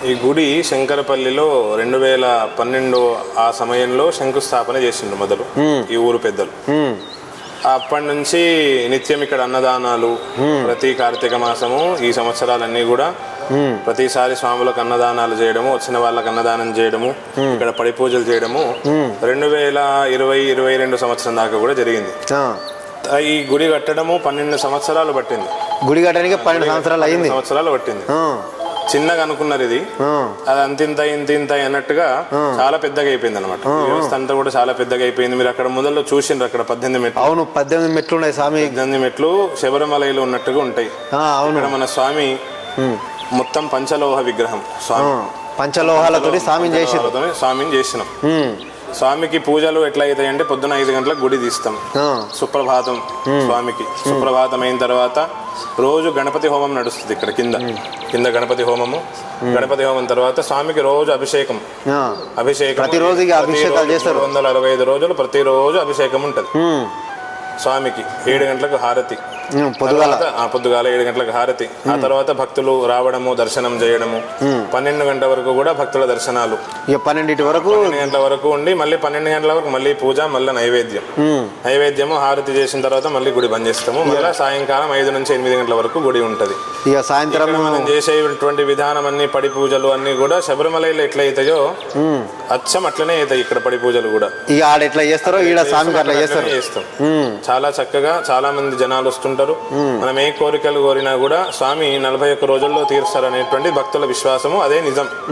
ఈ గుడి శంకరపల్లిలో 2012 ఆ సమయంలో శంకుస్థాపన చేసిండ్రు మొదలు ఈ ఊరు పెద్దలు. అప్పటి నుంచి నిత్యం ఇక్కడ అన్నదానాలు, ప్రతి కార్తీక మాసము ఈ సంవత్సరాలన్నీ కూడా ప్రతిసారి స్వాములకు అన్నదానాలు చేయడము, వచ్చిన వాళ్ళకి అన్నదానం చేయడము, ఇక్కడ పడి పూజలు చేయడము 2020-22 సంవత్సరం దాకా కూడా జరిగింది. ఈ గుడి కట్టడము 12 సంవత్సరాలు పట్టింది. గుడి కట్టడానికి 12 సంవత్సరాలు పట్టింది. చిన్నగా అనుకున్నారు ఇది, అది ఇంత అన్నట్టుగా చాలా పెద్దగా అయిపోయింది అనమాట. వ్యవస్థ అంతా కూడా చాలా పెద్దగా అయిపోయింది. మీరు అక్కడ మొదల్లో చూసిండ్రు, అక్కడ 18 మెట్లు. అవును, 18 మెట్లు ఉన్నాయి స్వామి. 18 మెట్లు శబరిమలలో ఉన్నట్టుగా ఉంటాయి. ఇక్కడ మన స్వామి మొత్తం పంచలోహ విగ్రహం. స్వామి పంచలోహాలతో స్వామిని చేసినాం. స్వామికి పూజలు ఎట్లా అవుతాయి అంటే పొద్దున 5 గంటలకు గుడి తీస్తాం. సుప్రభాతం స్వామికి. సుప్రభాతం అయిన తర్వాత రోజు గణపతి హోమం నడుస్తుంది ఇక్కడ కింద గణపతి హోమము. గణపతి హోమం తర్వాత స్వామికి రోజు అభిషేకం ప్రతిరోజు 365 రోజులు ప్రతిరోజు అభిషేకం ఉంటుంది స్వామికి. 7 గంటలకు హారతి, పొద్దుగాల 7 గంటలకు హారతి. ఆ తర్వాత భక్తులు రావడము, దర్శనం చేయడము. 12 గంటల వరకు కూడా భక్తుల దర్శనాలు. 12 గంటల వరకు ఉండి మళ్ళీ 12 గంటల వరకు మళ్ళీ పూజ, మళ్ళీ నైవేద్యము, హారతి చేసిన తర్వాత మళ్ళీ గుడి బంద్ చేస్తాము. మళ్ళీ సాయంకాలం 5 నుంచి 8 గంటల వరకు గుడి ఉంటది. ఇక సాయంత్రం మనం చేసేటువంటి విధానం అన్ని పడి పూజలు అన్ని కూడా శబరిమలలో ఎట్లయితాయో అచ్చం అట్లనే అవుతాయి ఇక్కడ పడి పూజలు కూడా. ఇక ఆడ ఎట్లా చేస్తారో ఈడ స్వామికి అట్లా చేస్తాం. చాలా చక్కగా చాలా మంది జనాలు వస్తుంటారు. మనం ఏ కోరికలు కోరినా కూడా స్వామి 41 రోజుల్లో తీరుస్తారు అనేటువంటి భక్తుల విశ్వాసము. అదే నిజం.